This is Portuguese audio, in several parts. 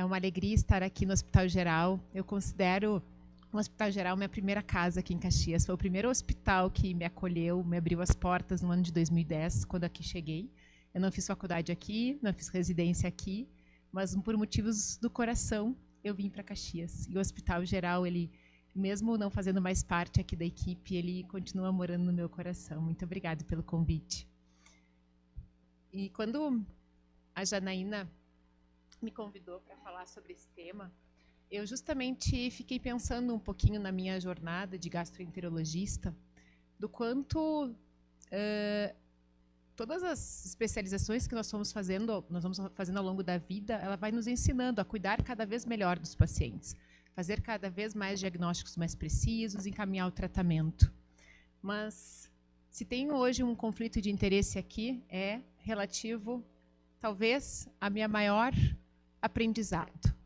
uma alegria estar aqui no Hospital Geral. Eu considero o Hospital Geral minha primeira casa aqui em Caxias. Foi o primeiro hospital que me acolheu, me abriu as portas no ano de 2010, quando aqui cheguei. Eu não fiz faculdade aqui, não fiz residência aqui, mas por motivos do coração eu vim para Caxias. E o Hospital Geral, ele, mesmo não fazendo mais parte aqui da equipe, ele continua morando no meu coração. Muito obrigada pelo convite. E quando a Janaína me convidou para falar sobre esse tema, eu justamente fiquei pensando um pouquinho na minha jornada de gastroenterologista, do quanto todas as especializações que nós vamos fazendo ao longo da vida, ela vai nos ensinando a cuidar cada vez melhor dos pacientes, fazer cada vez mais diagnósticos mais precisos, encaminhar o tratamento. Mas se tem hoje um conflito de interesse aqui, é relativo, talvez, a minha maior aprendizado.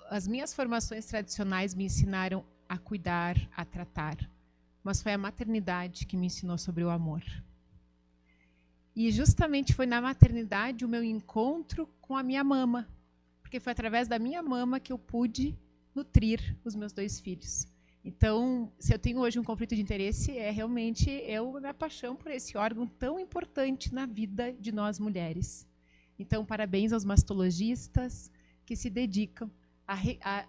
As minhas formações tradicionais me ensinaram a cuidar, a tratar, mas foi a maternidade que me ensinou sobre o amor. E justamente foi na maternidade o meu encontro com a minha mama, porque foi através da minha mama que eu pude nutrir os meus 2 filhos. Então, se eu tenho hoje um conflito de interesse, é realmente minha paixão por esse órgão tão importante na vida de nós mulheres. Então, parabéns aos mastologistas que se dedicam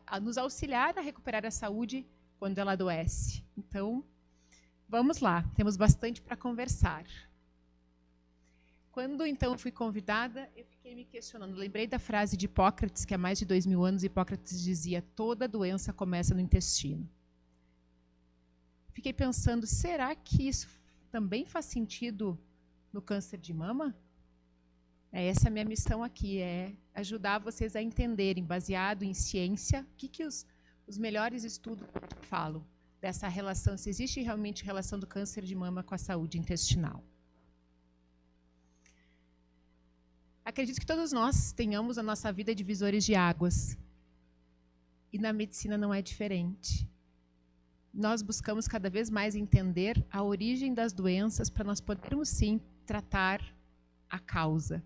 a nos auxiliar a recuperar a saúde quando ela adoece. Então, vamos lá, temos bastante para conversar. Quando, então, fui convidada, eu fiquei me questionando. Lembrei da frase de Hipócrates, que há mais de 2000 anos, Hipócrates dizia: toda doença começa no intestino. Fiquei pensando, será que isso também faz sentido no câncer de mama? Essa é a minha missão aqui, é ajudar vocês a entenderem, baseado em ciência, o que os melhores estudos falam dessa relação, se existe realmente relação do câncer de mama com a saúde intestinal. Acredito que todos nós tenhamos na nossa vida divisores de águas. E na medicina não é diferente. Nós buscamos cada vez mais entender a origem das doenças para nós podermos, sim, tratar a causa.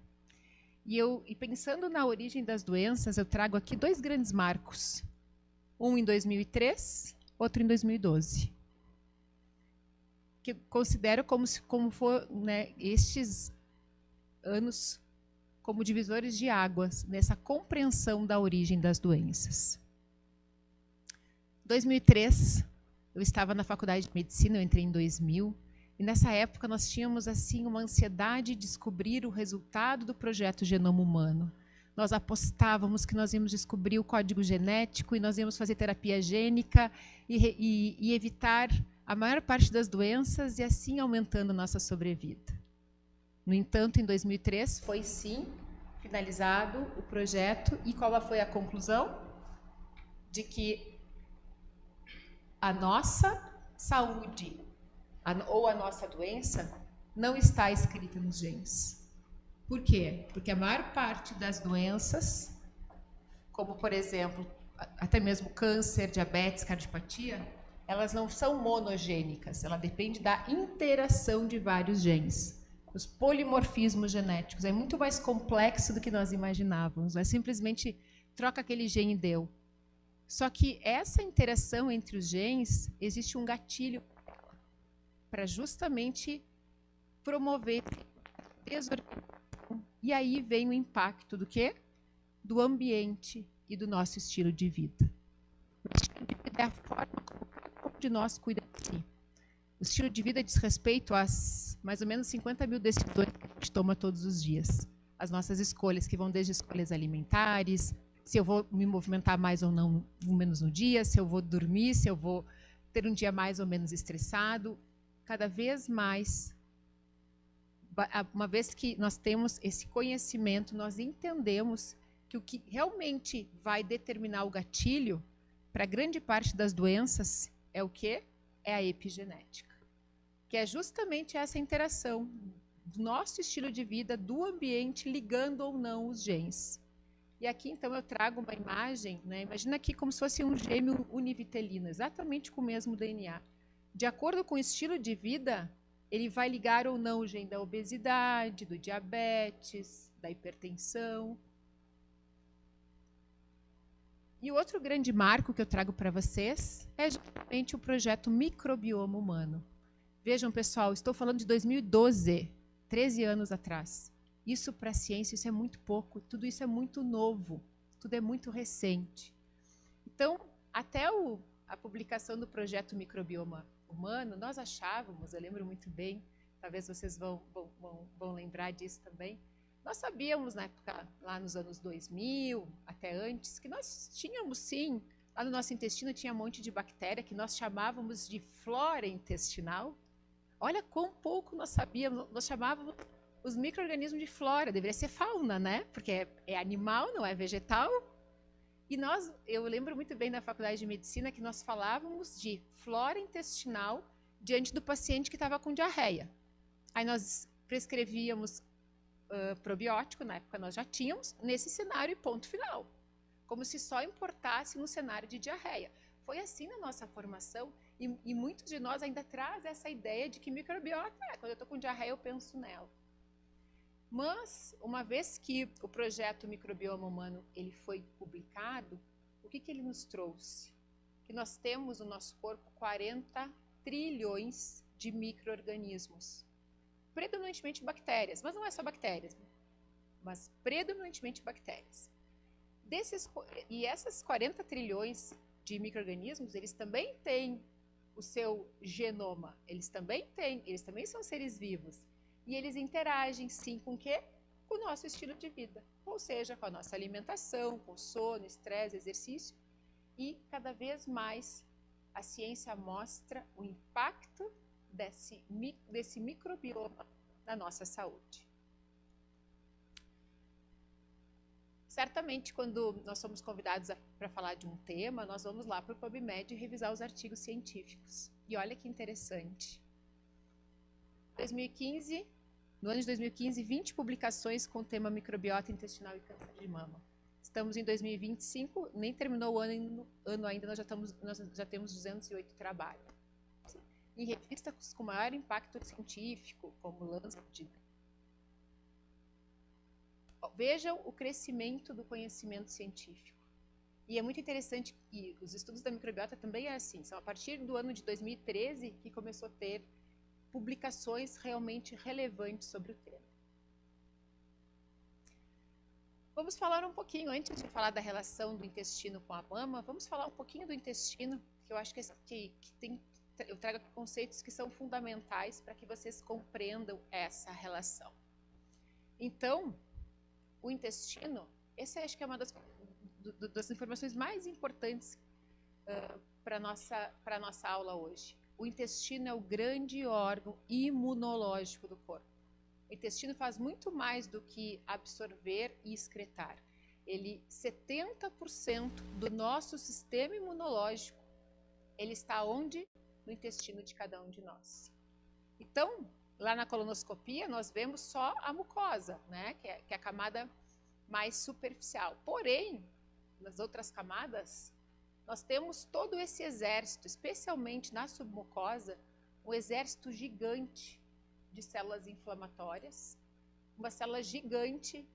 E pensando na origem das doenças, eu trago aqui 2 grandes marcos. Um em 2003, outro em 2012. Que eu considero como for, né, estes anos como divisores de águas nessa compreensão da origem das doenças. 2003, eu estava na faculdade de medicina, eu entrei em 2000, e nessa época nós tínhamos assim uma ansiedade de descobrir o resultado do projeto Genoma Humano. Nós apostávamos que nós íamos descobrir o código genético e nós íamos fazer terapia gênica e evitar a maior parte das doenças e assim aumentando a nossa sobrevida. No entanto, em 2003 foi sim finalizado o projeto e qual foi a conclusão? De que a nossa saúde ou a nossa doença não está escrita nos genes. Por quê? Porque a maior parte das doenças, como por exemplo, até mesmo câncer, diabetes, cardiopatia, elas não são monogênicas, ela depende da interação de vários genes. Os polimorfismos genéticos é muito mais complexo do que nós imaginávamos, não é simplesmente troca aquele gene e deu. Só que essa interação entre os genes, existe um gatilho para justamente promover desorganização. E aí vem o impacto do quê? Do ambiente e do nosso estilo de vida. O estilo de vida é a forma como cada um de nós cuida de si. O estilo de vida diz respeito às mais ou menos 50 mil decisões que a gente toma todos os dias. As nossas escolhas, que vão desde escolhas alimentares, se eu vou me movimentar mais ou não, menos no dia, se eu vou dormir, se eu vou ter um dia mais ou menos estressado. Cada vez mais, uma vez que nós temos esse conhecimento, nós entendemos que o que realmente vai determinar o gatilho para grande parte das doenças é o quê? É a epigenética, que é justamente essa interação do nosso estilo de vida, do ambiente, ligando ou não os genes. E aqui, então, eu trago uma imagem, né? Imagina aqui como se fosse um gêmeo univitelino, exatamente com o mesmo DNA. De acordo com o estilo de vida, ele vai ligar ou não o gene da obesidade, do diabetes, da hipertensão. E o outro grande marco que eu trago para vocês é justamente o projeto Microbioma Humano. Vejam, pessoal, estou falando de 2012, 13 anos atrás. Isso para a ciência, isso é muito pouco, tudo isso é muito novo, tudo é muito recente. Então, até a publicação do projeto Microbioma Humano, nós achávamos, eu lembro muito bem, talvez vocês vão lembrar disso também, nós sabíamos, na época, lá nos anos 2000, até antes, que nós tínhamos, sim, lá no nosso intestino tinha um monte de bactéria que nós chamávamos de flora intestinal. Olha quão pouco nós sabíamos, nós chamávamos os micro-organismos de flora, deveria ser fauna, né? Porque é animal, não é vegetal. E eu lembro muito bem na faculdade de medicina que nós falávamos de flora intestinal diante do paciente que estava com diarreia. Aí nós prescrevíamos probiótico, na época nós já tínhamos, nesse cenário e ponto final. Como se só importasse no cenário de diarreia. Foi assim na nossa formação e muitos de nós ainda trazem essa ideia de que microbiota, quando eu estou com diarreia eu penso nela. Mas, uma vez que o projeto Microbioma Humano ele foi publicado, o que ele nos trouxe? Que nós temos no nosso corpo 40 trilhões de micro-organismos. Predominantemente bactérias, mas não é só bactérias, né? Mas predominantemente bactérias. E essas 40 trilhões de micro-organismos, eles também têm o seu genoma, eles também são seres vivos. E eles interagem, sim, com o quê? Com o nosso estilo de vida. Ou seja, com a nossa alimentação, com sono, estresse, exercício. E, cada vez mais, a ciência mostra o impacto desse microbioma na nossa saúde. Certamente, quando nós somos convidados para falar de um tema, nós vamos lá para o PubMed revisar os artigos científicos. E olha que interessante. 2015, no ano de 2015, 20 publicações com o tema microbiota intestinal e câncer de mama. Estamos em 2025, nem terminou o ano ainda, nós já temos 208 trabalhos. Em revistas com maior impacto científico, como Lancet. Vejam o crescimento do conhecimento científico. E é muito interessante que os estudos da microbiota também é assim. São a partir do ano de 2013 que começou a ter publicações realmente relevantes sobre o tema. Vamos falar um pouquinho, antes de falar da relação do intestino com a mama, vamos falar um pouquinho do intestino, que eu acho que eu trago aqui conceitos que são fundamentais para que vocês compreendam essa relação. Então, o intestino, essa acho que é uma das informações mais importantes para a nossa aula hoje. O intestino é o grande órgão imunológico do corpo. O intestino faz muito mais do que absorver e excretar. 70% do nosso sistema imunológico, ele está onde? No intestino de cada um de nós. Então, lá na colonoscopia, nós vemos só a mucosa, né? que é a camada mais superficial. Porém, nas outras camadas, nós temos todo esse exército, especialmente na submucosa, um exército gigante de células inflamatórias, uma célula gigante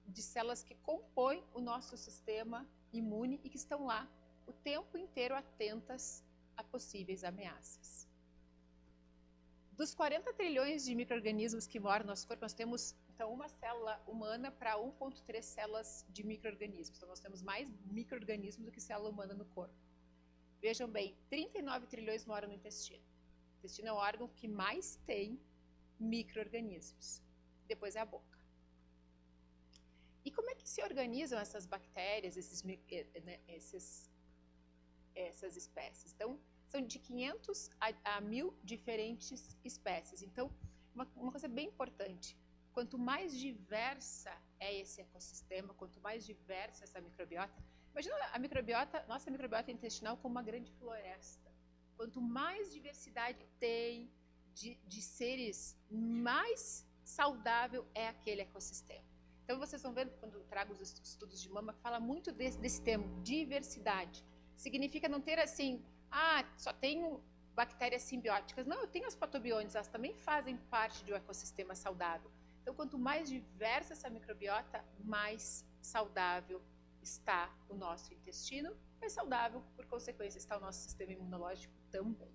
de células que compõem o nosso sistema imune e que estão lá o tempo inteiro atentas a possíveis ameaças. Dos 40 trilhões de micro-organismos que moram no nosso corpo, nós temos, então, uma célula humana para 1,3 células de micro-organismos. Então, nós temos mais micro-organismos do que célula humana no corpo. Vejam bem, 39 trilhões moram no intestino. O intestino é o órgão que mais tem micro-organismos. Depois é a boca. E como é que se organizam essas bactérias, essas espécies? Então, são de 500 a 1000 diferentes espécies. Então, uma coisa bem importante, quanto mais diversa é esse ecossistema, quanto mais diversa essa microbiota, imagina nossa microbiota intestinal como uma grande floresta. Quanto mais diversidade tem de seres, mais saudável é aquele ecossistema. Então, vocês vão ver, quando eu trago os estudos de mama, que fala muito desse termo, diversidade. Significa não ter assim, só tenho bactérias simbióticas. Não, eu tenho as patobiônicas, elas também fazem parte de um ecossistema saudável. Então, quanto mais diversa essa microbiota, mais saudável está o nosso intestino, é saudável, por consequência, está o nosso sistema imunológico também.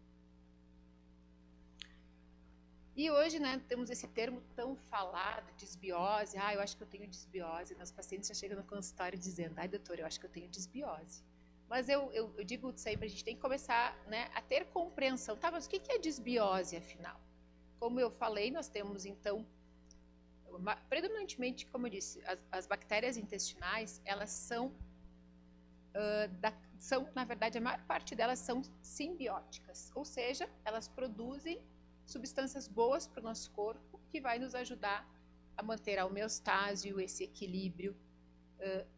E hoje, né, temos esse termo tão falado, disbiose. Eu acho que eu tenho disbiose. Meus pacientes já chegam no consultório dizendo, doutor, eu acho que eu tenho disbiose. Mas eu digo sempre, a gente tem que começar, né, a ter compreensão. Tá, mas o que é disbiose, afinal? Como eu falei, nós temos, então, predominantemente, como eu disse, as bactérias intestinais, elas são, na verdade, a maior parte delas são simbióticas. Ou seja, elas produzem substâncias boas para o nosso corpo, que vai nos ajudar a manter a homeostase, esse equilíbrio.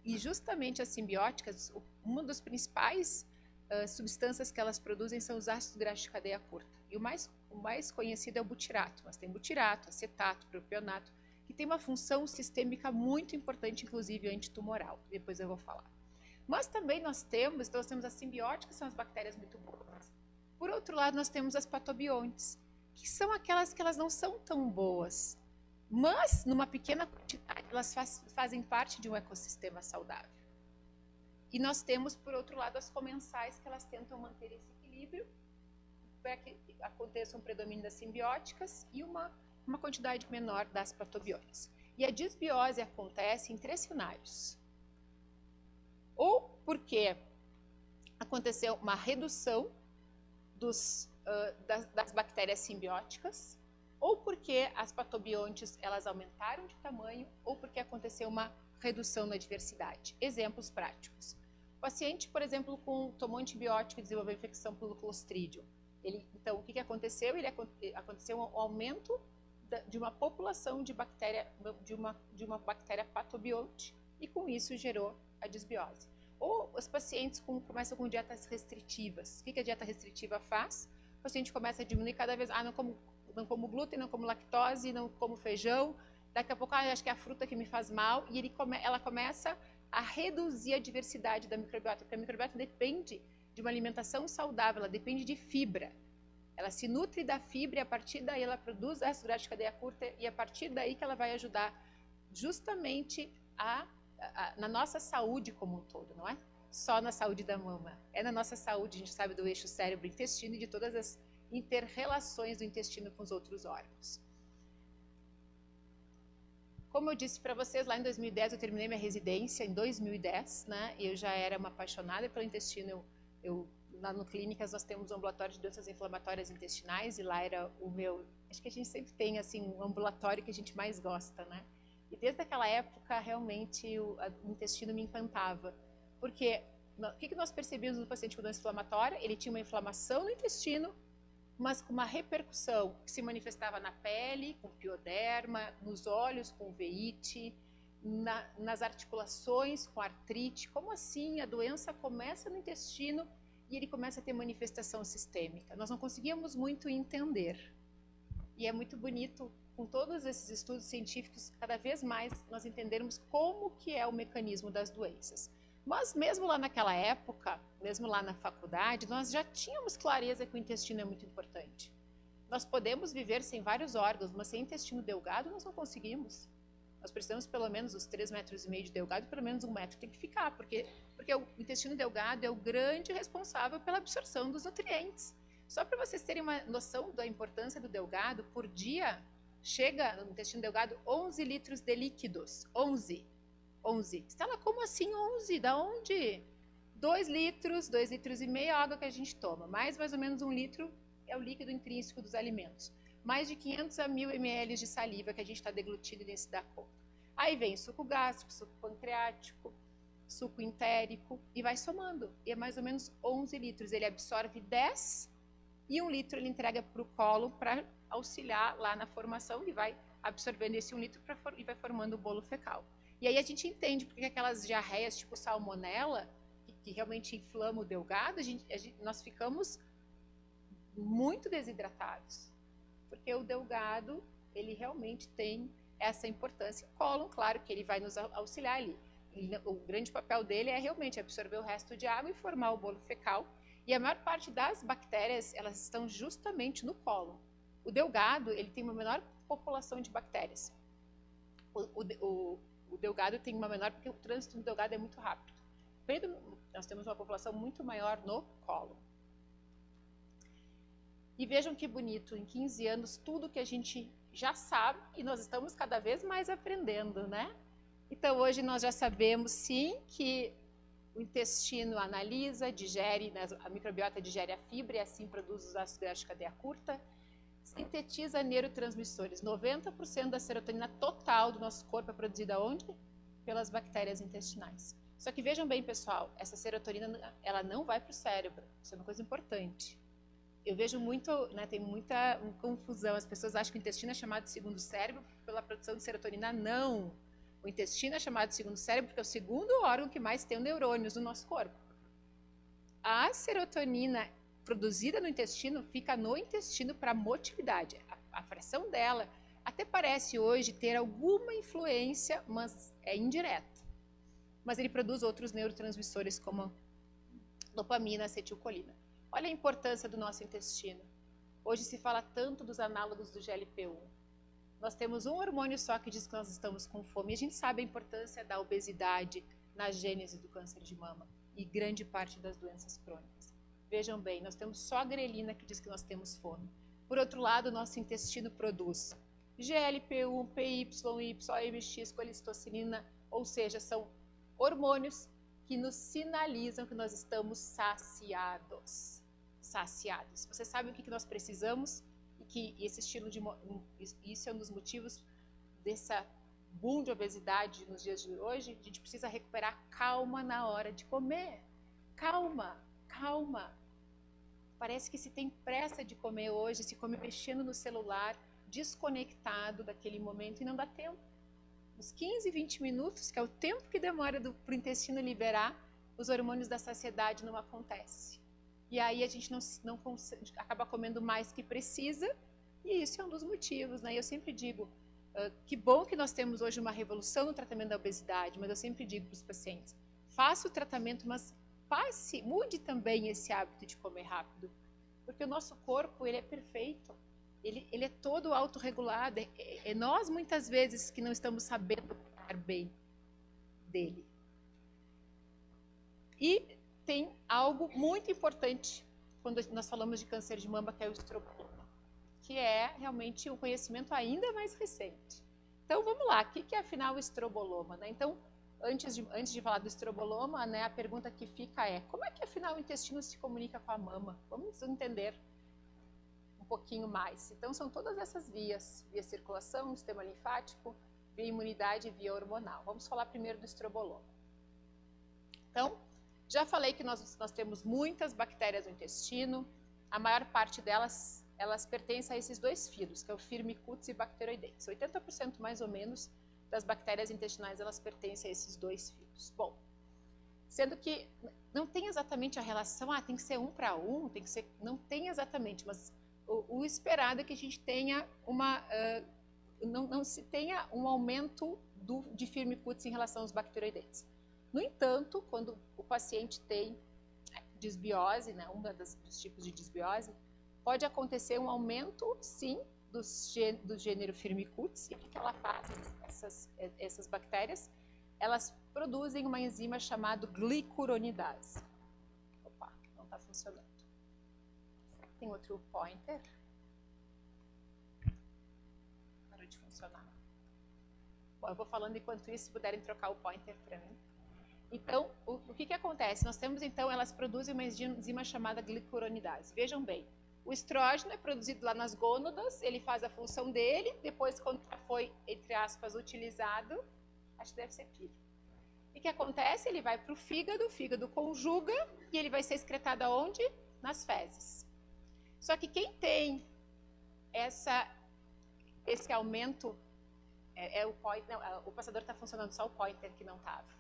E justamente as simbióticas, uma das principais substâncias que elas produzem são os ácidos graxos de cadeia curta. E o mais conhecido é o butirato, mas tem butirato, acetato, propionato, que tem uma função sistêmica muito importante, inclusive antitumoral. Depois eu vou falar. Mas também nós temos as simbióticas, que são as bactérias muito boas. Por outro lado, nós temos as patobiontes, que são aquelas que elas não são tão boas, mas numa pequena quantidade elas fazem parte de um ecossistema saudável. E nós temos, por outro lado, as comensais, que elas tentam manter esse equilíbrio para que aconteça um predomínio das simbióticas e uma quantidade menor das patobiontes. E a disbiose acontece em 3 cenários. Ou porque aconteceu uma redução das bactérias simbióticas, ou porque as patobiontes elas aumentaram de tamanho, ou porque aconteceu uma redução na diversidade. Exemplos práticos. O paciente, por exemplo, tomou antibiótico e desenvolveu infecção pelo Clostridium. Então, o que aconteceu? Aconteceu um aumento de uma população de uma bactéria patobionte, e com isso gerou a disbiose. Ou os pacientes começam com dietas restritivas. O que a dieta restritiva faz? O paciente começa a diminuir cada vez, não como glúten, não como lactose, não como feijão, daqui a pouco, acho que é a fruta que me faz mal, e ela começa a reduzir a diversidade da microbiota, porque a microbiota depende de uma alimentação saudável, ela depende de fibra. Ela se nutre da fibra e a partir daí ela produz ácido graxo de cadeia curta, e a partir daí que ela vai ajudar justamente na nossa saúde como um todo, não é? Só na saúde da mama. É na nossa saúde, a gente sabe do eixo cérebro-intestino e de todas as inter-relações do intestino com os outros órgãos. Como eu disse para vocês, lá em 2010 eu terminei minha residência, em 2010, né? Eu já era uma apaixonada pelo intestino. Lá no Clínicas nós temos um ambulatório de doenças inflamatórias intestinais, e lá era o meu... Acho que a gente sempre tem assim, um ambulatório que a gente mais gosta, né? E desde aquela época, realmente, o intestino me encantava. Porque o que nós percebíamos no paciente com doença inflamatória? Ele tinha uma inflamação no intestino, mas com uma repercussão que se manifestava na pele, com pioderma, nos olhos, com veite, nas articulações, com artrite. Como assim? A doença começa no intestino e ele começa a ter manifestação sistêmica. Nós não conseguíamos muito entender. E é muito bonito, com todos esses estudos científicos, cada vez mais nós entendermos como que é o mecanismo das doenças. Mas mesmo lá naquela época, mesmo lá na faculdade, nós já tínhamos clareza que o intestino é muito importante. Nós podemos viver sem vários órgãos, mas sem intestino delgado nós não conseguimos. Nós precisamos pelo menos os 3,5 metros de delgado, pelo menos 1 metro tem que ficar, porque o intestino delgado é o grande responsável pela absorção dos nutrientes. Só para vocês terem uma noção da importância do delgado, por dia chega no intestino delgado 11 litros de líquidos. 11. Estela, como assim 11? Da onde? 2 litros, 2,5 litros a água que a gente toma. Mais ou menos 1 litro é o líquido intrínseco dos alimentos. Mais de 500 a 1.000 ml de saliva que a gente está deglutindo e nem se dá conta. Aí vem suco gástrico, suco pancreático, suco entérico e vai somando. E é mais ou menos 11 litros. Ele absorve 10 e 1 litro ele entrega para o colo para auxiliar lá na formação, e vai absorvendo esse 1 litro e vai formando o bolo fecal. E aí a gente entende porque aquelas diarreias tipo salmonela, que realmente inflamam o delgado, nós ficamos muito desidratados. Porque o delgado, ele realmente tem essa importância. O cólon, claro que ele vai nos auxiliar ali. O grande papel dele é realmente absorver o resto de água e formar o bolo fecal. E a maior parte das bactérias, elas estão justamente no cólon. O delgado, ele tem uma menor população de bactérias. o delgado tem uma menor, porque o trânsito do delgado é muito rápido. Nós temos uma população muito maior no colo. E vejam que bonito, em 15 anos, tudo que a gente já sabe, e nós estamos cada vez mais aprendendo, né? Então, hoje nós já sabemos, sim, que o intestino analisa, digere, né, a microbiota digere a fibra e assim produz os ácidos graxos de cadeia curta, sintetiza neurotransmissores. 90% da serotonina total do nosso corpo é produzida onde? Pelas bactérias intestinais. Só que vejam bem, pessoal, essa serotonina, ela não vai para o cérebro. Isso é uma coisa importante. Eu vejo muito, né, tem muita confusão. As pessoas acham que o intestino é chamado de segundo cérebro pela produção de serotonina. Não. O intestino é chamado de segundo cérebro porque é o segundo órgão que mais tem neurônios no nosso corpo. A serotonina produzida no intestino fica no intestino para motilidade. A fração dela até parece hoje ter alguma influência, mas é indireta. Mas ele produz outros neurotransmissores como dopamina, acetilcolina. Olha a importância do nosso intestino. Hoje se fala tanto dos análogos do GLP-1. Nós temos um hormônio só que diz que nós estamos com fome. E a gente sabe a importância da obesidade na gênese do câncer de mama e grande parte das doenças crônicas. Vejam bem, nós temos só a grelina que diz que nós temos fome. Por outro lado, o nosso intestino produz GLP-1, PYY, OMX, colicistocinina, ou seja, são hormônios que nos sinalizam que nós estamos saciados. Saciados. Você sabe o que nós precisamos? E que esse estilo de... Isso é um dos motivos dessa boom de obesidade nos dias de hoje. A gente precisa recuperar calma na hora de comer. Calma, calma. Parece que se tem pressa de comer hoje, se come mexendo no celular, desconectado daquele momento e não dá tempo. Uns 15, 20 minutos, que é o tempo que demora para o intestino liberar, os hormônios da saciedade não acontecem. E aí a gente não consegue, acaba comendo mais que precisa, e isso é um dos motivos, né? Eu sempre digo, que bom que nós temos hoje uma revolução no tratamento da obesidade, mas eu sempre digo para os pacientes, faça o tratamento, mas mude também esse hábito de comer rápido, porque o nosso corpo, ele é perfeito. Ele é todo autorregulado, é nós muitas vezes que não estamos sabendo cuidar bem dele. E tem algo muito importante quando nós falamos de câncer de mama, que é o estroboloma, que é realmente um conhecimento ainda mais recente. Então vamos lá, o que é afinal o estroboloma, né? Então, antes de falar do estroboloma, né, a pergunta que fica é, como é que afinal o intestino se comunica com a mama? Vamos entender um pouquinho mais. Então, são todas essas vias, via circulação, sistema linfático, via imunidade e via hormonal. Vamos falar primeiro do estroboloma. Então, já falei que nós temos muitas bactérias no intestino, a maior parte delas, elas pertencem a esses dois filos, que é o Firmicutes e Bacteroidetes. 80% mais ou menos das bactérias intestinais, elas pertencem a esses dois filos. Bom, sendo que não tem exatamente a relação, tem que ser 1 para 1, tem que ser, não tem exatamente, mas o esperado é que a gente tenha não se tenha um aumento de Firmicutes em relação aos bacteroidetes. No entanto, quando o paciente tem disbiose, né, dos tipos de disbiose, pode acontecer um aumento, sim, do gênero Firmicutes. E o que ela faz? Essas bactérias, elas produzem uma enzima chamada glicuronidase. Opa, não está funcionando. Tem outro pointer. Parou de funcionar. Bom, eu vou falando enquanto isso, se puderem trocar o pointer para mim. Então, o que acontece? Nós temos, então, elas produzem uma enzima chamada glicuronidase. Vejam bem, o estrógeno é produzido lá nas gônadas, ele faz a função dele, depois, quando foi, entre aspas, utilizado, acho que deve ser pilha. E o que acontece? Ele vai para o fígado conjuga e ele vai ser excretado aonde? Nas fezes. Só que quem tem esse aumento, o pointer, não, o passador está funcionando, só o pointer que não estava.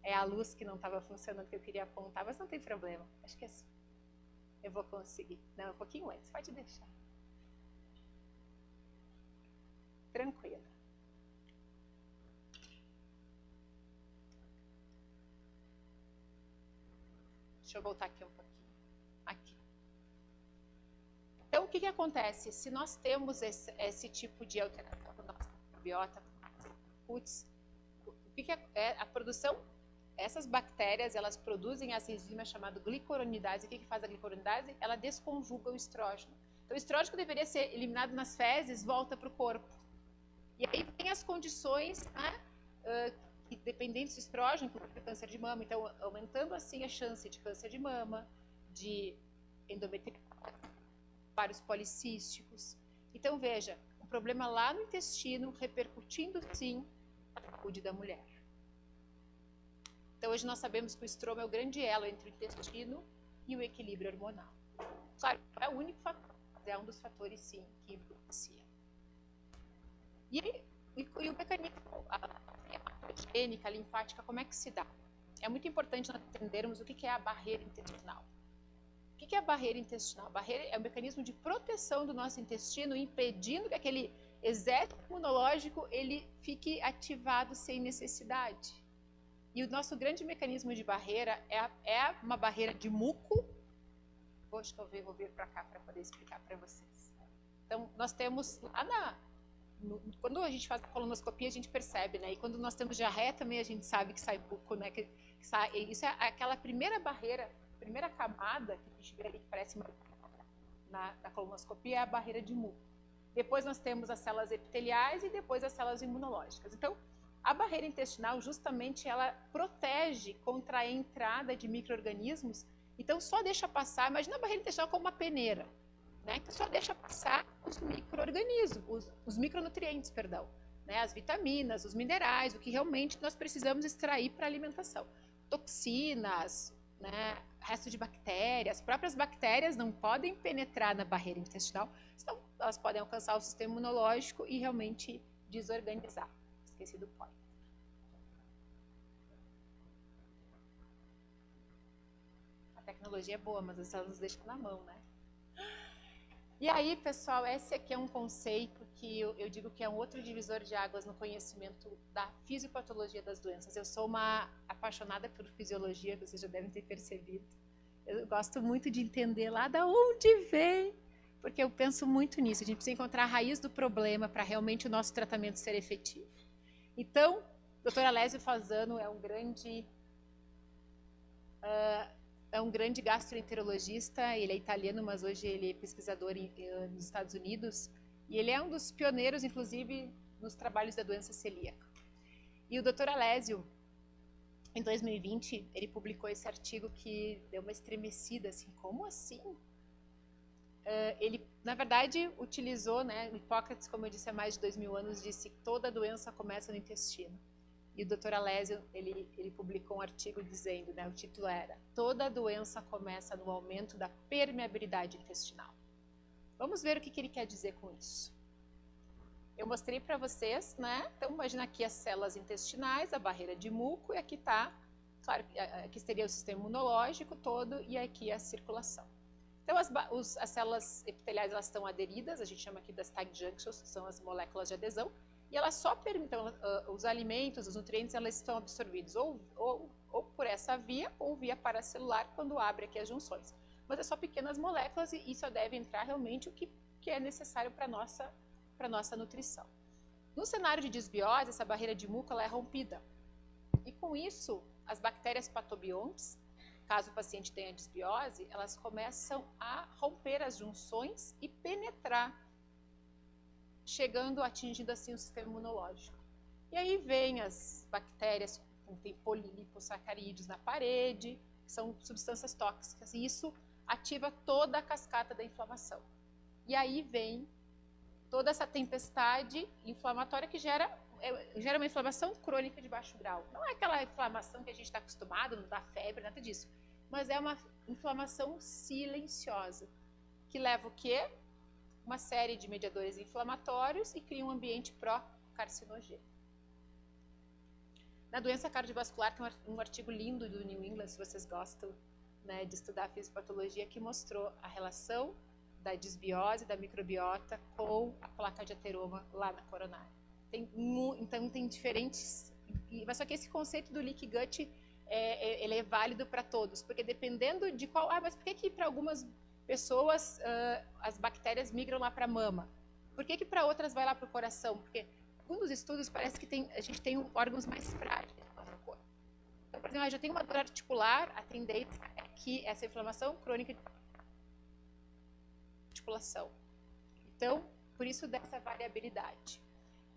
É a luz que não estava funcionando, que eu queria apontar, mas não tem problema. Acho que eu vou conseguir. Não, um pouquinho antes, pode deixar. Tranquilo. Deixa eu voltar aqui um pouquinho. Aqui. Então, o que acontece? Se nós temos esse tipo de alteração do nosso microbiota, O que é a produção? Essas bactérias, elas produzem essa enzima chamada glicuronidase. O que faz a glicuronidase? Ela desconjuga o estrógeno. Então, o estrógeno que deveria ser eliminado nas fezes volta para o corpo. E aí tem as condições, né, dependentes do estrógeno, que câncer de mama. Então, aumentando assim a chance de câncer de mama, de endometriose, vários policísticos. Então, veja, o problema lá no intestino repercutindo, sim, na saúde da mulher. Então, hoje nós sabemos que o estroma é o grande elo entre o intestino e o equilíbrio hormonal. Claro, não é o único fator, mas é um dos fatores, sim, que influencia. E o mecanismo, a hematogênica, a linfática, como é que se dá? É muito importante nós entendermos o que é a barreira intestinal. O que é a barreira intestinal? A barreira é um mecanismo de proteção do nosso intestino, impedindo que aquele exército imunológico ele fique ativado sem necessidade. E o nosso grande mecanismo de barreira é uma barreira de muco. Acho que eu vou vir para cá para poder explicar para vocês. Então, nós temos lá quando a gente faz a colonoscopia, a gente percebe, né? E quando nós temos diarreia também, a gente sabe que sai muco, né? Isso é aquela primeira barreira, primeira camada que a gente vê ali que parece na colonoscopia, é a barreira de muco. Depois nós temos as células epiteliais e depois as células imunológicas. Então, a barreira intestinal, justamente, ela protege contra a entrada de micro-organismos. Então, só deixa passar, imagina a barreira intestinal como uma peneira, né? Então, só deixa passar os micro-organismos, os micronutrientes, perdão, né? As vitaminas, os minerais, o que realmente nós precisamos extrair para a alimentação. Toxinas, né? Resto de bactérias, as próprias bactérias não podem penetrar na barreira intestinal, senão elas podem alcançar o sistema imunológico e realmente desorganizar. Esqueci do pólen. A tecnologia é boa, mas as células nos deixam na mão, né? E aí, pessoal, esse aqui é um conceito que eu digo que é um outro divisor de águas no conhecimento da fisiopatologia das doenças. Eu sou uma apaixonada por fisiologia, vocês já devem ter percebido. Eu gosto muito de entender lá de onde vem, porque eu penso muito nisso. A gente precisa encontrar a raiz do problema para realmente o nosso tratamento ser efetivo. Então, o Dr. Alessio Fasano é um grande gastroenterologista, ele é italiano, mas hoje ele é pesquisador nos Estados Unidos, e ele é um dos pioneiros, inclusive, nos trabalhos da doença celíaca. E o Dr. Alessio, em 2020, ele publicou esse artigo que deu uma estremecida, assim, como assim? Ele, na verdade, utilizou, né, Hipócrates, como eu disse, há mais de 2000 anos, disse que toda doença começa no intestino. E o Dr. Alessio, ele publicou um artigo dizendo, né, o título era Toda doença começa no aumento da permeabilidade intestinal. Vamos ver o que ele quer dizer com isso. Eu mostrei para vocês, né, então imagina aqui as células intestinais, a barreira de muco, e aqui está, claro, aqui seria o sistema imunológico todo, e aqui a circulação. Então, as células epiteliais, elas estão aderidas, a gente chama aqui das tight junctions, que são as moléculas de adesão, e elas só permitem, os alimentos, os nutrientes, elas estão absorvidos ou por essa via, ou via paracelular, quando abre aqui as junções. Mas é só pequenas moléculas e só deve entrar realmente o que é necessário para a nossa nutrição. No cenário de desbiose, essa barreira de muco ela é rompida. E com isso, as bactérias patobiontes, caso o paciente tenha desbiose, elas começam a romper as junções e penetrar, atingindo assim o sistema imunológico. E aí vem as bactérias, tem polilipossacarídeos na parede, que são substâncias tóxicas, e isso ativa toda a cascata da inflamação. E aí vem toda essa tempestade inflamatória que gera uma inflamação crônica de baixo grau. Não é aquela inflamação que a gente está acostumado, não dá febre, nada disso. Mas é uma inflamação silenciosa, que leva o quê? Uma série de mediadores inflamatórios e cria um ambiente pró-carcinogênico. Na doença cardiovascular, tem um artigo lindo do New England, se vocês gostam, né, de estudar a fisiopatologia, que mostrou a relação da desbiose, da microbiota, com a placa de ateroma lá na coronária. Então, tem diferentes... Mas só que esse conceito do leaky gut, ele é válido para todos, porque dependendo de qual... mas por que para algumas pessoas as bactérias migram lá para a mama? Por que para outras vai lá para o coração? Porque alguns estudos parece que a gente tem órgãos mais frágeis no nosso corpo. Então, por exemplo, já tem uma dor articular, a tendência é que essa inflamação crônica de articulação. Então, por isso dessa variabilidade.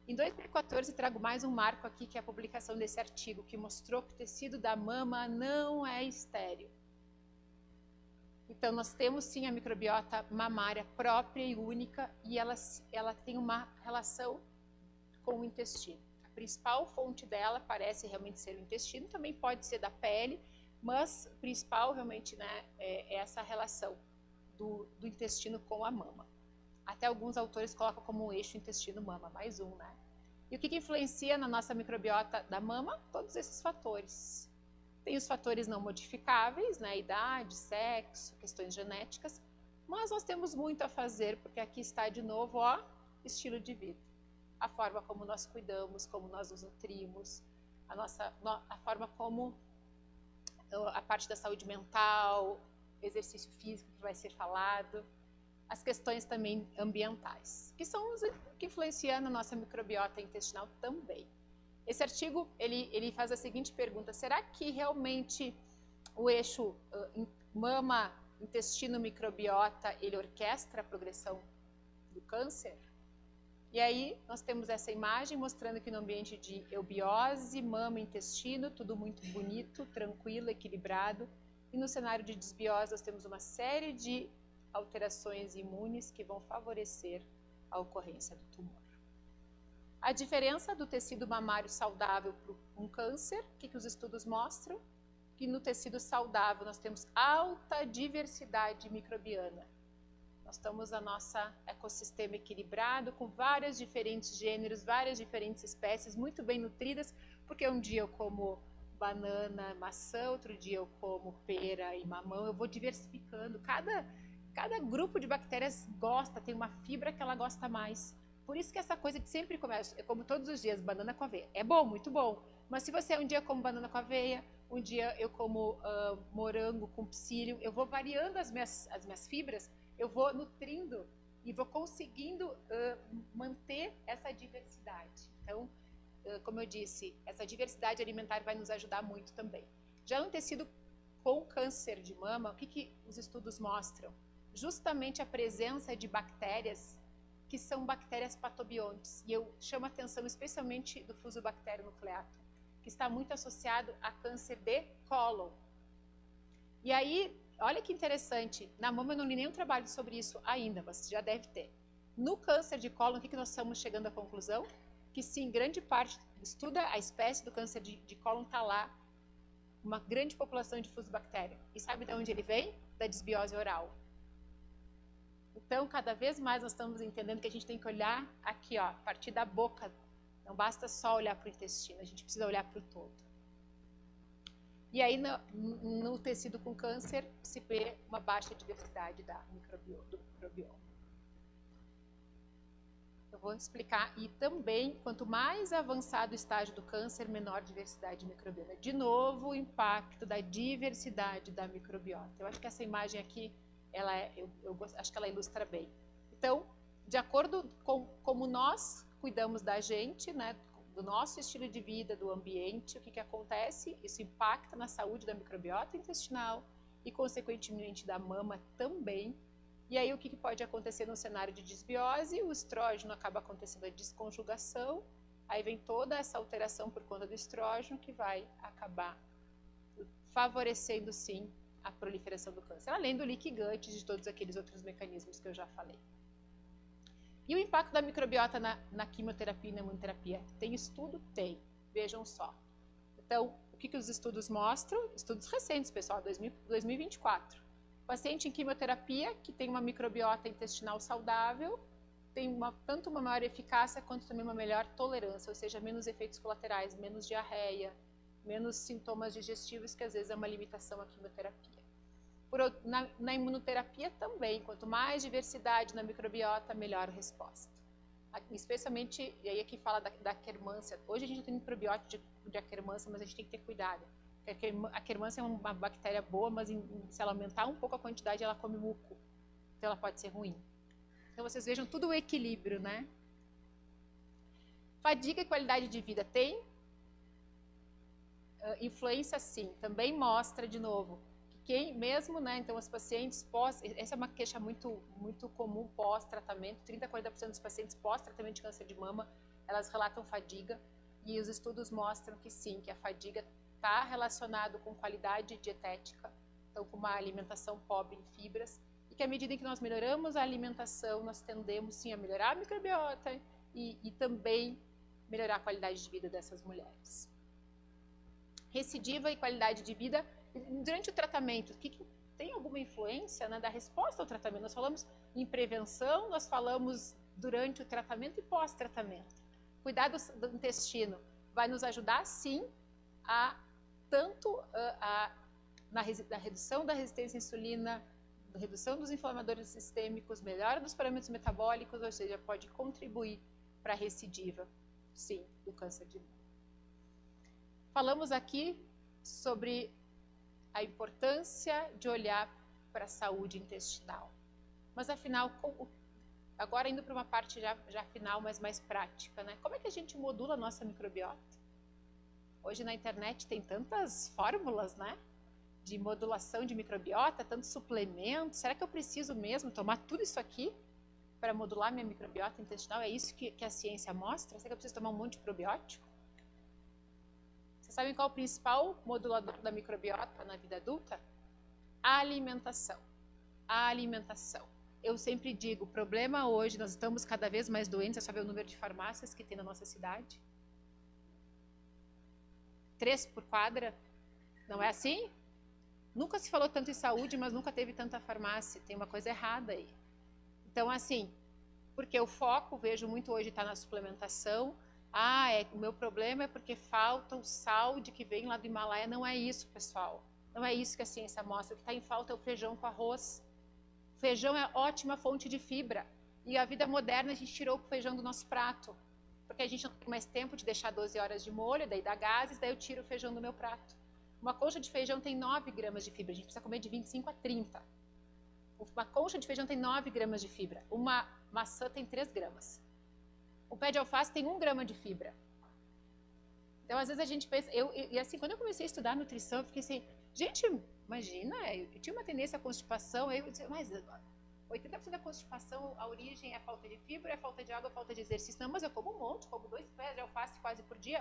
Em 2014, trago mais um marco aqui, que é a publicação desse artigo, que mostrou que o tecido da mama não é estéril. Então, nós temos sim a microbiota mamária própria e única, e ela tem uma relação com o intestino. A principal fonte dela parece realmente ser o intestino, também pode ser da pele, mas o principal realmente, né, é essa relação do intestino com a mama. Até alguns autores colocam como eixo intestino-mama, mais um, né? E o que influencia na nossa microbiota da mama? Todos esses fatores. Tem os fatores não modificáveis, né? Idade, sexo, questões genéticas, mas nós temos muito a fazer, porque aqui está de novo, ó, estilo de vida. A forma como nós cuidamos, como nós nos nutrimos, a forma como a parte da saúde mental, exercício físico que vai ser falado, as questões também ambientais, que são os que influenciam na nossa microbiota intestinal também. Esse artigo, ele faz a seguinte pergunta: será que realmente o eixo mama, intestino, microbiota, ele orquestra a progressão do câncer? E aí nós temos essa imagem mostrando que no ambiente de eubiose, mama, intestino, tudo muito bonito, tranquilo, equilibrado, e no cenário de desbiose nós temos uma série de alterações imunes que vão favorecer a ocorrência do tumor. A diferença do tecido mamário saudável para um câncer, o que os estudos mostram? Que no tecido saudável nós temos alta diversidade microbiana. Nós temos a nossa ecossistema equilibrado, com vários diferentes gêneros, várias diferentes espécies, muito bem nutridas, porque um dia eu como banana, maçã, outro dia eu como pera e mamão, eu vou diversificando. Cada grupo de bactérias gosta, tem uma fibra que ela gosta mais. Por isso que essa coisa de sempre comer, eu como todos os dias banana com aveia. É bom, muito bom. Mas se você um dia come banana com aveia, um dia eu como morango com psyllium, eu vou variando as minhas fibras, eu vou nutrindo e vou conseguindo manter essa diversidade. Então, como eu disse, essa diversidade alimentar vai nos ajudar muito também. Já no tecido com câncer de mama, o que os estudos mostram? Justamente a presença de bactérias que são bactérias patobiontes. E eu chamo a atenção especialmente do Fusobacterium nucleatum, que está muito associado a câncer de cólon. E aí, olha que interessante, na mama eu não li nenhum trabalho sobre isso ainda, mas já deve ter. No câncer de cólon, o que nós estamos chegando à conclusão? Que sim, grande parte estuda a espécie do câncer de cólon, está lá, uma grande população de Fusobacterium. E sabe de onde ele vem? Da desbiose oral. Então, cada vez mais nós estamos entendendo que a gente tem que olhar aqui, ó, a partir da boca. Não basta só olhar para o intestino, a gente precisa olhar para o todo. E aí, no tecido com câncer, se vê uma baixa diversidade do microbioma. Eu vou explicar. E também, quanto mais avançado o estágio do câncer, menor diversidade microbiana. De novo, o impacto da diversidade da microbiota. Eu acho que essa imagem aqui, acho que ela ilustra bem. Então, de acordo com como nós cuidamos da gente, né, do nosso estilo de vida, do ambiente, o que acontece? Isso impacta na saúde da microbiota intestinal e, consequentemente, da mama também. E aí, o que pode acontecer no cenário de desbiose? O estrógeno acaba acontecendo a desconjugação, aí vem toda essa alteração por conta do estrógeno que vai acabar favorecendo, sim, a proliferação do câncer, além do leaky gut e de todos aqueles outros mecanismos que eu já falei. E o impacto da microbiota na quimioterapia e na imunoterapia? Tem estudo? Tem. Vejam só. Então, o que os estudos mostram? Estudos recentes, pessoal, 2024. Paciente em quimioterapia que tem uma microbiota intestinal saudável, tem tanto uma maior eficácia quanto também uma melhor tolerância, ou seja, menos efeitos colaterais, menos diarreia, menos sintomas digestivos, que às vezes é uma limitação à quimioterapia. Na imunoterapia também, quanto mais diversidade na microbiota, melhor a resposta. Especialmente, e aí aqui fala da Akkermansia. Hoje a gente tem microbiótico de Akkermansia, mas a gente tem que ter cuidado. A Akkermansia é uma bactéria boa, mas se ela aumentar um pouco a quantidade, ela come muco. Então ela pode ser ruim. Então vocês vejam tudo o equilíbrio, né? Fadiga e qualidade de vida tem influência, sim. Também mostra, de novo, que quem mesmo, né, então os pacientes essa é uma queixa muito comum pós-tratamento, 30 a 40% dos pacientes pós-tratamento de câncer de mama, elas relatam fadiga, e os estudos mostram que sim, que a fadiga está relacionado com qualidade dietética, então com uma alimentação pobre em fibras, e que à medida em que nós melhoramos a alimentação, nós tendemos sim a melhorar a microbiota e também melhorar a qualidade de vida dessas mulheres. Recidiva e qualidade de vida durante o tratamento, que tem alguma influência, né, da resposta ao tratamento? Nós falamos em prevenção, nós falamos durante o tratamento e pós-tratamento. Cuidado do intestino vai nos ajudar, sim, na redução da resistência à insulina, na redução dos inflamadores sistêmicos, melhora dos parâmetros metabólicos, ou seja, pode contribuir para a recidiva, sim, do câncer de mama. Falamos aqui sobre a importância de olhar para a saúde intestinal. Mas, afinal, agora indo para uma parte já final, mas mais prática, né? Como é que a gente modula a nossa microbiota? Hoje na internet tem tantas fórmulas, né? De modulação de microbiota, tantos suplementos. Será que eu preciso mesmo tomar tudo isso aqui para modular minha microbiota intestinal? É isso que a ciência mostra? Será que eu preciso tomar um monte de probiótico? Vocês sabem qual é o principal modulador da microbiota na vida adulta? A alimentação. A alimentação. Eu sempre digo, o problema hoje, nós estamos cada vez mais doentes, é só ver o número de farmácias que tem na nossa cidade. 3 por quadra, não é assim? Nunca se falou tanto em saúde, mas nunca teve tanta farmácia, tem uma coisa errada aí. Então, assim, porque o foco, vejo muito hoje, está na suplementação. O meu problema é porque falta o sal de que vem lá do Himalaia. Não é isso, pessoal. Não é isso que a ciência mostra. O que está em falta é o feijão com arroz. O feijão é ótima fonte de fibra. E a vida moderna, a gente tirou o feijão do nosso prato. Porque a gente não tem mais tempo de deixar 12 horas de molho, daí dá gases, daí eu tiro o feijão do meu prato. Uma concha de feijão tem 9 gramas de fibra. A gente precisa comer de 25 a 30. Uma concha de feijão tem 9 gramas de fibra. Uma maçã tem 3 gramas. O pé de alface tem 1 grama de fibra. Então, às vezes a gente pensa... E assim, quando eu comecei a estudar nutrição, eu fiquei assim... Gente, imagina, eu tinha uma tendência à constipação, eu disse, mas 80% da constipação, a origem é falta de fibra, é falta de água, é falta de exercício. Não, mas eu como um monte, como 2 pés de alface quase por dia.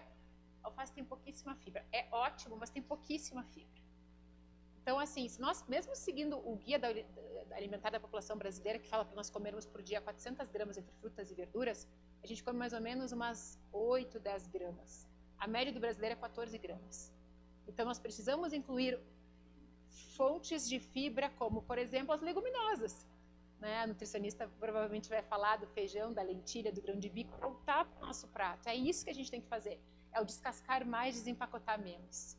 A alface tem pouquíssima fibra. É ótimo, mas tem pouquíssima fibra. Então, assim, se nós, mesmo seguindo o guia da alimentar da população brasileira, que fala para nós comermos por dia 400 gramas entre frutas e verduras, a gente come mais ou menos umas 8, 10 gramas. A média do brasileiro é 14 gramas. Então, nós precisamos incluir fontes de fibra, como, por exemplo, as leguminosas. Né? A nutricionista provavelmente vai falar do feijão, da lentilha, do grão de bico, voltar para o nosso prato. É isso que a gente tem que fazer. É o descascar mais, desempacotar menos.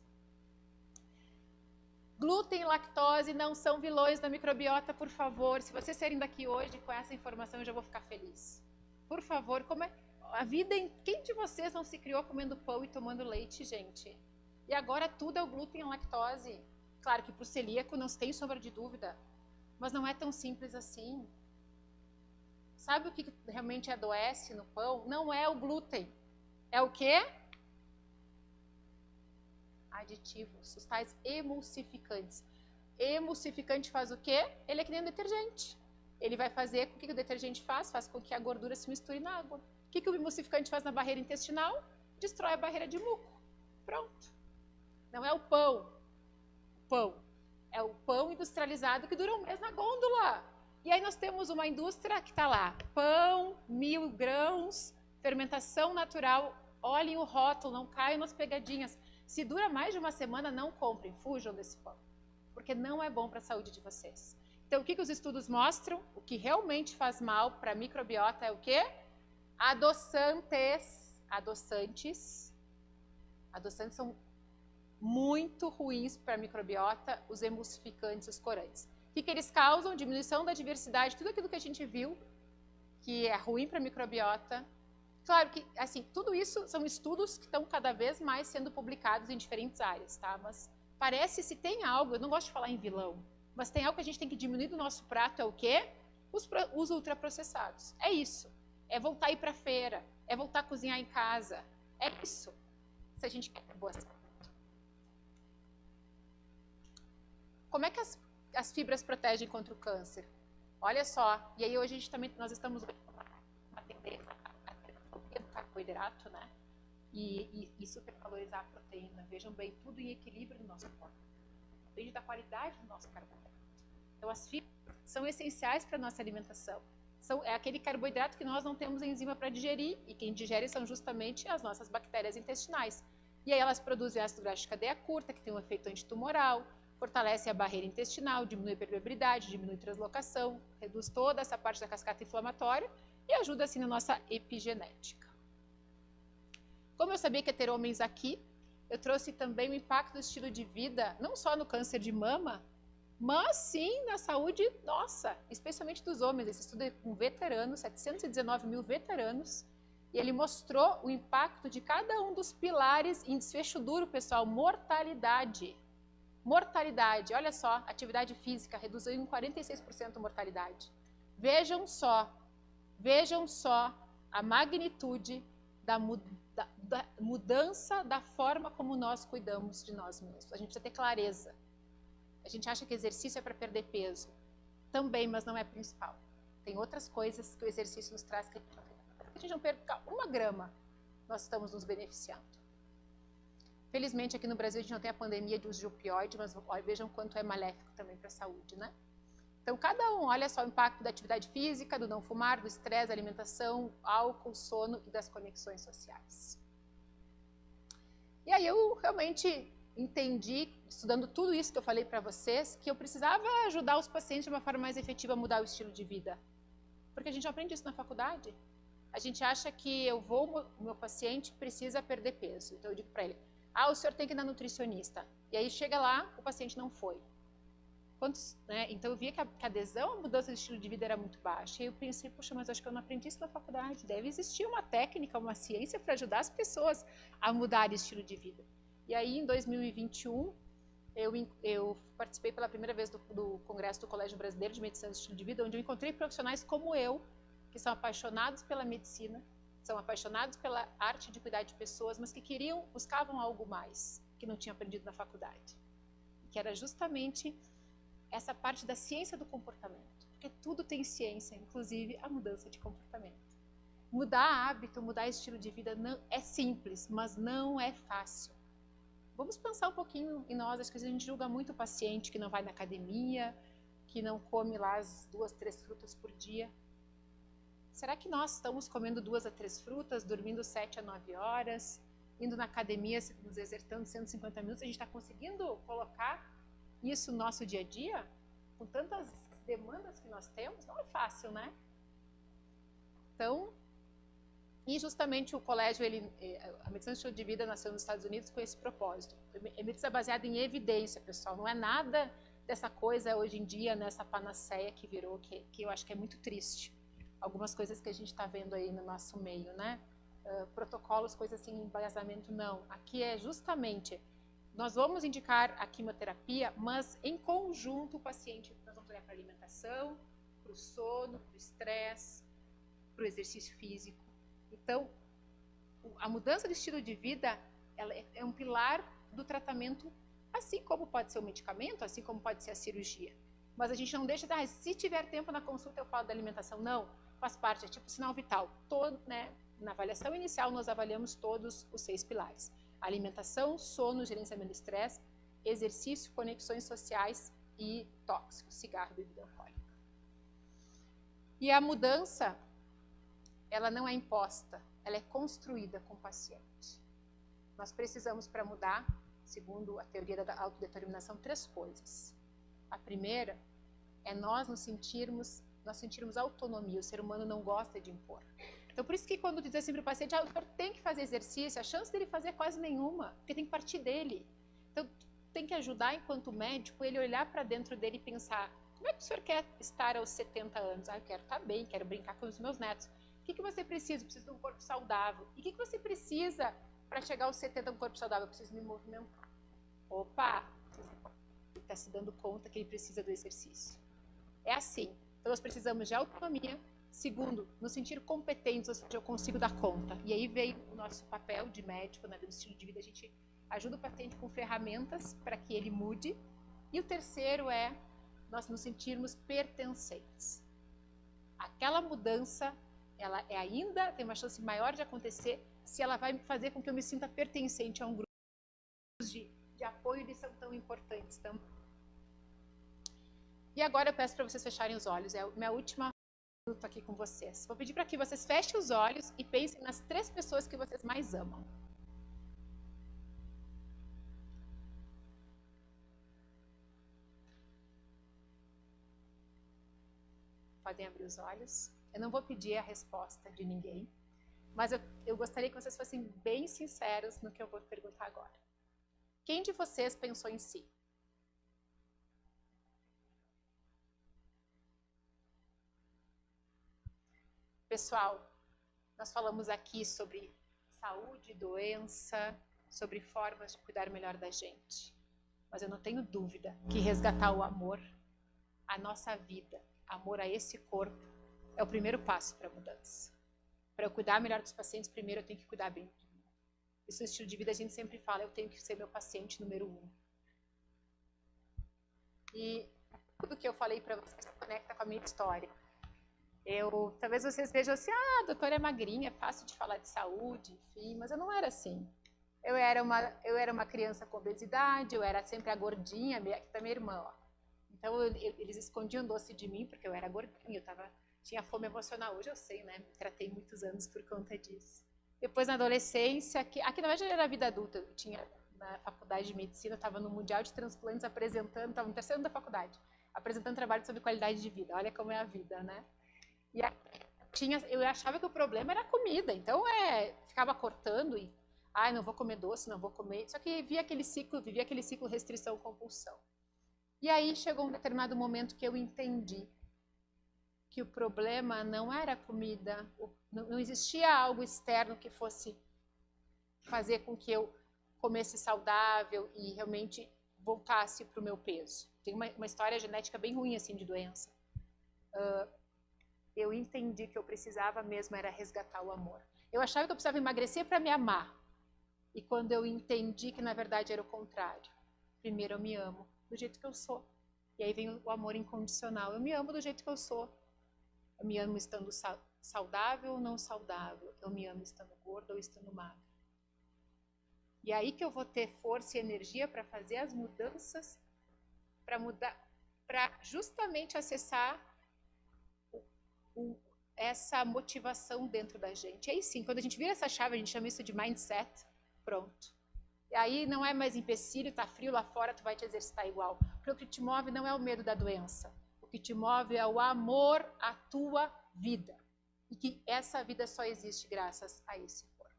Glúten e lactose não são vilões da microbiota, por favor. Se vocês saírem daqui hoje com essa informação, eu já vou ficar feliz. Por favor, a vida quem de vocês não se criou comendo pão e tomando leite, gente? E agora tudo é o glúten e a lactose. Claro que para o celíaco não tem sombra de dúvida, mas não é tão simples assim. Sabe o que realmente adoece no pão? Não é o glúten. É o quê? Aditivos, os tais emulsificantes. Emulsificante faz o quê? Ele é que nem um detergente. Ele vai fazer com que o detergente faz com que a gordura se misture na água. O que o emulsificante faz na barreira intestinal? Destrói a barreira de muco. Pronto. Não é o pão. O pão. É o pão industrializado que dura um mês na gôndola. E aí nós temos uma indústria que está lá. Pão, 1000 grãos, fermentação natural. Olhem o rótulo, não caiam nas pegadinhas. Se dura mais de uma semana, não comprem, fujam desse pão, porque não é bom para a saúde de vocês. Então, o que os estudos mostram? O que realmente faz mal para a microbiota é o quê? Adoçantes. Adoçantes são muito ruins para a microbiota, os emulsificantes, os corantes. O que eles causam? Diminuição da diversidade, tudo aquilo que a gente viu, que é ruim para a microbiota. Claro que, assim, tudo isso são estudos que estão cada vez mais sendo publicados em diferentes áreas, tá? Mas parece, se tem algo, eu não gosto de falar em vilão, mas tem algo que a gente tem que diminuir do nosso prato, é o quê? Os ultraprocessados. É isso. É voltar a ir para a feira. é voltar a cozinhar em casa. É isso, se a gente quer ter boa saúde. Como é que as fibras protegem contra o câncer? Olha só, e aí hoje nós estamos atendendo do carboidrato, né? E supervalorizar a proteína. Vejam bem, tudo em equilíbrio no nosso corpo. Depende da qualidade do nosso carboidrato. Então, as fibras são essenciais para a nossa alimentação. É aquele carboidrato que nós não temos enzima para digerir, e quem digere são justamente as nossas bactérias intestinais. E aí elas produzem ácido graxo de cadeia curta, que tem um efeito antitumoral, fortalece a barreira intestinal, diminui a permeabilidade, diminui a translocação, reduz toda essa parte da cascata inflamatória e ajuda assim na nossa epigenética. Como eu sabia que ia ter homens aqui, eu trouxe também o impacto do estilo de vida, não só no câncer de mama, mas sim na saúde nossa, especialmente dos homens. Esse estudo é com veteranos, 719 mil veteranos, e ele mostrou o impacto de cada um dos pilares em desfecho duro, pessoal, mortalidade. Mortalidade, olha só, atividade física reduziu em 46% a mortalidade. Vejam só a magnitude da mudança da forma como nós cuidamos de nós mesmos. A gente precisa ter clareza. A gente acha que exercício é para perder peso. Também, mas não é principal. Tem outras coisas que o exercício nos traz que a gente não perca 1 grama, nós estamos nos beneficiando. Felizmente, aqui no Brasil, a gente não tem a pandemia de uso de opioide, mas vejam quanto é maléfico também para a saúde, né? Então, cada um, olha só o impacto da atividade física, do não fumar, do estresse, da alimentação, álcool, sono e das conexões sociais. E aí eu realmente entendi, estudando tudo isso que eu falei para vocês, que eu precisava ajudar os pacientes de uma forma mais efetiva a mudar o estilo de vida. Porque a gente aprende isso na faculdade. A gente acha que o meu paciente precisa perder peso. Então eu digo para ele, o senhor tem que ir na nutricionista. E aí chega lá, o paciente não foi. Então eu via que a adesão à mudança de estilo de vida era muito baixa. E eu pensei, poxa, mas acho que eu não aprendi isso na faculdade. Deve existir uma técnica, uma ciência para ajudar as pessoas a mudar de estilo de vida. E aí, em 2021, eu participei pela primeira vez do Congresso do Colégio Brasileiro de Medicina do Estilo de Vida, onde eu encontrei profissionais como eu, que são apaixonados pela medicina, são apaixonados pela arte de cuidar de pessoas, mas que buscavam algo mais, que não tinham aprendido na faculdade. Que era justamente essa parte da ciência do comportamento. Porque tudo tem ciência, inclusive a mudança de comportamento. Mudar hábito, mudar estilo de vida não é simples, mas não é fácil. Vamos pensar um pouquinho em nós. Acho que a gente julga muito o paciente que não vai na academia, que não come lá as 2, 3 frutas por dia. Será que nós estamos comendo 2 a 3 frutas, dormindo 7 a 9 horas, indo na academia, nos exercitando 150 minutos? A gente está conseguindo colocar isso no nosso dia a dia? Com tantas demandas que nós temos, não é fácil, né? Então, e justamente o colégio, a medicina do estilo de vida nasceu nos Estados Unidos com esse propósito. É medicina baseada em evidência, pessoal. Não é nada dessa coisa hoje em dia, nessa panaceia que virou, que eu acho que é muito triste. Algumas coisas que a gente está vendo aí no nosso meio, né? Protocolos, coisas assim, embasamento, não. Aqui é justamente, nós vamos indicar a quimioterapia, mas em conjunto o paciente, nós vamos olhar para a alimentação, para o sono, para o estresse, para o exercício físico. Então, a mudança de estilo de vida ela é um pilar do tratamento, assim como pode ser o medicamento, assim como pode ser a cirurgia. Mas a gente não deixa de, se tiver tempo na consulta eu falo da alimentação. Não, faz parte, é tipo sinal vital. Na avaliação inicial nós avaliamos todos os 6 pilares. Alimentação, sono, gerenciamento do estresse, exercício, conexões sociais e tóxicos, cigarro e bebida alcoólica. E a mudança, ela não é imposta, ela é construída com o paciente. Nós precisamos, para mudar, segundo a teoria da autodeterminação, 3 coisas. A primeira é nós sentirmos autonomia. O ser humano não gosta de impor. Então, por isso que quando diz assim para o paciente, o senhor tem que fazer exercício, a chance dele fazer é quase nenhuma, porque tem que partir dele. Então, tem que ajudar, enquanto médico, ele olhar para dentro dele e pensar, como é que o senhor quer estar aos 70 anos? Eu quero estar bem, quero brincar com os meus netos. O que você precisa? Eu preciso de um corpo saudável. E o que você precisa para chegar aos 70 um corpo saudável? Eu preciso me movimentar. Opa! Ele está se dando conta que ele precisa do exercício. É assim. Então, nós precisamos de autonomia, Segundo, nos sentir competentes, ou seja, eu consigo dar conta. E aí veio o nosso papel de médico, né, do estilo de vida, a gente ajuda o paciente com ferramentas para que ele mude. E o terceiro é nós nos sentirmos pertencentes. Aquela mudança, ela tem uma chance maior de acontecer se ela vai fazer com que eu me sinta pertencente a um grupo de apoio, eles são tão importantes também. E agora eu peço para vocês fecharem os olhos, é a minha última minuto aqui com vocês. Vou pedir para que vocês fechem os olhos e pensem nas 3 pessoas que vocês mais amam. Podem abrir os olhos. Eu não vou pedir a resposta de ninguém, mas eu gostaria que vocês fossem bem sinceros no que eu vou perguntar agora. Quem de vocês pensou em si? Pessoal, nós falamos aqui sobre saúde, doença, sobre formas de cuidar melhor da gente. Mas eu não tenho dúvida que resgatar o amor, a nossa vida, amor a esse corpo, é o primeiro passo para a mudança. Para eu cuidar melhor dos pacientes, primeiro eu tenho que cuidar bem de mim. Isso é o estilo de vida, a gente sempre fala, eu tenho que ser meu paciente número 1. E tudo que eu falei para vocês se conecta com a minha história. Talvez vocês vejam assim, a doutora é magrinha, é fácil de falar de saúde, enfim, mas eu não era assim. Eu era uma criança com obesidade, eu era sempre a gordinha, aqui tá minha irmã, ó. Então eles escondiam doce de mim porque eu era gordinha, tinha fome emocional. Hoje eu sei, né? Me tratei muitos anos por conta disso. Depois na adolescência, aqui na verdade era a vida adulta, eu tinha na faculdade de medicina, eu estava no Mundial de Transplantes apresentando, estava no terceiro ano da faculdade, apresentando trabalho sobre qualidade de vida. Olha como é a vida, né? E eu achava que o problema era a comida, então ficava cortando e não vou comer doce, não vou comer. Só que vivia aquele ciclo restrição-compulsão. E aí chegou um determinado momento que eu entendi que o problema não era a comida, não existia algo externo que fosse fazer com que eu comesse saudável e realmente voltasse para o meu peso. Tem uma história genética bem ruim assim de doença. Eu entendi que eu precisava mesmo era resgatar o amor. Eu achava que eu precisava emagrecer para me amar. E quando eu entendi que na verdade era o contrário. Primeiro eu me amo do jeito que eu sou. E aí vem o amor incondicional. Eu me amo do jeito que eu sou. Eu me amo estando saudável ou não saudável. Eu me amo estando gorda ou estando magra. E aí que eu vou ter força e energia para fazer as mudanças, para justamente acessar essa motivação dentro da gente. E aí sim, quando a gente vira essa chave, a gente chama isso de mindset, pronto. E aí não é mais empecilho, tá frio lá fora, tu vai te exercitar igual. Porque o que te move não é o medo da doença. O que te move é o amor à tua vida. E que essa vida só existe graças a esse corpo.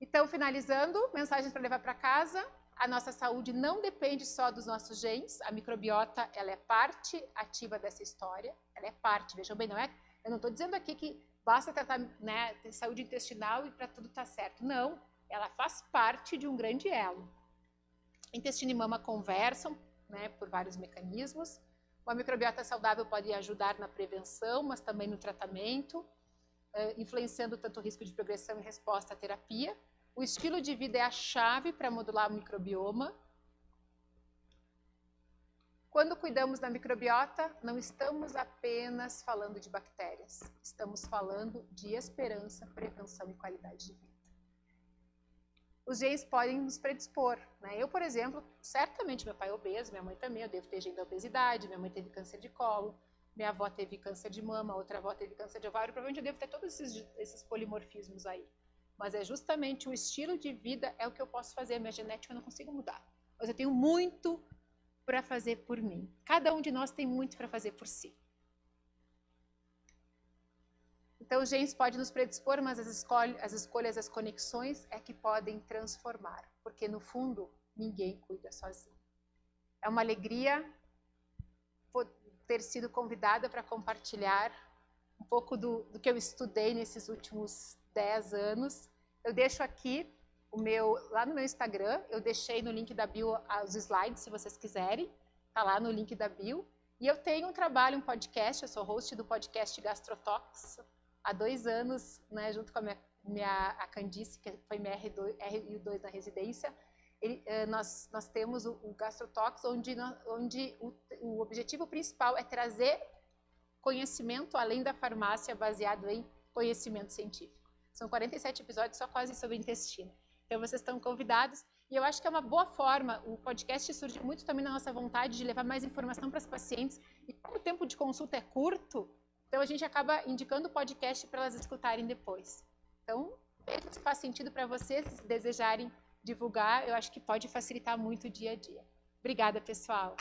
Então, finalizando, mensagens para levar para casa. A nossa saúde não depende só dos nossos genes. A microbiota, ela é parte ativa dessa história. Ela é parte, vejam bem, eu não estou dizendo aqui que basta tratar, né, ter saúde intestinal e para tudo estar certo. Não, ela faz parte de um grande elo. Intestino e mama conversam, né, por vários mecanismos. Uma microbiota saudável pode ajudar na prevenção, mas também no tratamento, influenciando tanto o risco de progressão e resposta à terapia. O estilo de vida é a chave para modular o microbioma. Quando cuidamos da microbiota, não estamos apenas falando de bactérias, estamos falando de esperança, prevenção e qualidade de vida. Os genes podem nos predispor, né? Eu, por exemplo, certamente meu pai é obeso, minha mãe também, eu devo ter gene da obesidade, minha mãe teve câncer de colo, minha avó teve câncer de mama, outra avó teve câncer de ovário, provavelmente eu devo ter todos esses polimorfismos aí. Mas é justamente o estilo de vida é o que eu posso fazer, a minha genética eu não consigo mudar. Mas eu tenho muito para fazer por mim. Cada um de nós tem muito para fazer por si. Então, os genes podem nos predispor, mas as escolhas, as conexões é que podem transformar. Porque, no fundo, ninguém cuida sozinho. É uma alegria ter sido convidada para compartilhar um pouco do que eu estudei nesses últimos 10 anos. Eu deixo aqui lá no meu Instagram, eu deixei no link da bio os slides, se vocês quiserem, tá lá no link da bio. E eu tenho um trabalho, um podcast, eu sou host do podcast Gastrotalks, há 2 anos, né, junto com a Candice, que foi minha RU2 na residência. Nós temos o Gastrotalks, onde o objetivo principal é trazer conhecimento além da farmácia, baseado em conhecimento científico. São 47 episódios só quase sobre intestino. Então, vocês estão convidados. E eu acho que é uma boa forma, o podcast surgiu muito também na nossa vontade de levar mais informação para os pacientes. E como o tempo de consulta é curto, então a gente acaba indicando o podcast para elas escutarem depois. Então, veja se faz sentido para vocês, se desejarem divulgar, eu acho que pode facilitar muito o dia a dia. Obrigada, pessoal.